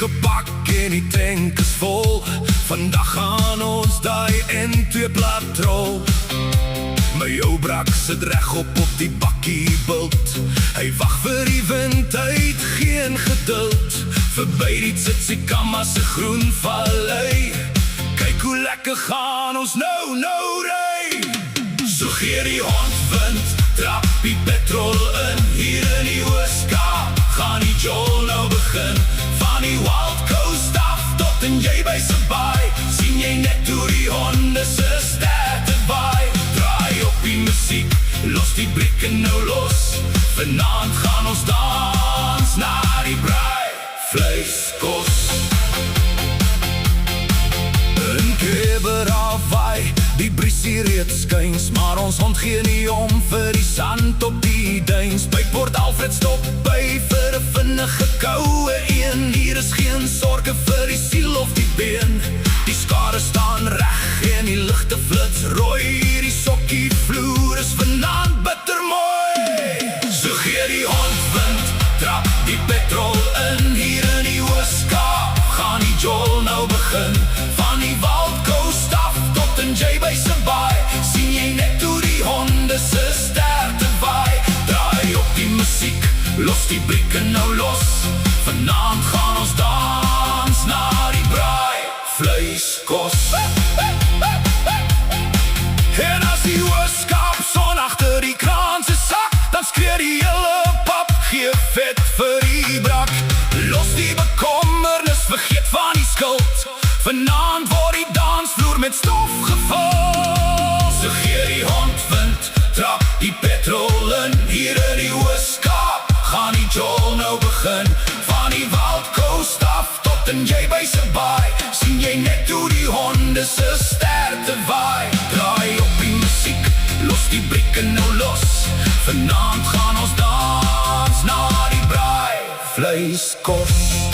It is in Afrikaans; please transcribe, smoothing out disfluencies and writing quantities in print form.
gepak en die tank is vol. Vandag gaan ons die N2 patrol. My ou brak sit regop op die bakkie bult. Hy wag vir die wind, hy het geen geduld. Verby die Tsitsikamma se groen vallei. Kyk hoe lekker gaan ons nou ry. So gee die hond wind, trap die petrol in. Hier in die Oos-Kaap gaan die jol nou begin. Van die Wild Coast af tot in J.B. se baai. Sien jy net hoe die honde se sterte waai. Draai op die musiek, los die brieke nou los. Vanaand gaan ons dans na die braai. Vleiskos in Keberhawaai, die briesie reeds skuins, maar ons hond gee nie om vir die sand op die duins. By Port Alfred stop by vir 'n vinnige koue een. Hier is geen sorge vir die siel of die been. Die skare staan reg en die ligte flits rooi. Die sokkie vloer is vanaand bitter mooi. So gee die hond wind, trap die petrol in. Hier in die Oos-Kaap gaan die jol nou begin. Van die Wild Coast af tot in J.B. se baai. Sien jy net hoe die honde se sterte waai. Draai op die musiek, los die brieke nou los. Vanaand gaan ons dans na die braai. Vleiskos. En as die Oos-Kaap son agter die kraan se sak, dan skree die hele pap, gee vet vir die brak. Los die bekommernis, vergeet van die skuld. Vanaand word die dansvloer met stof gevul. So gee die hond wind, trap die petrol in. Hier in die Oos-Kaap gaan die jol nou begin. Van die Wild Coast af tot in J.B. se baai. Sien jy net hoe die honde se sterte waai. Draai op die musiek, los die brieke nou los. Vanaand gaan ons dans na die braai. Vleiskos.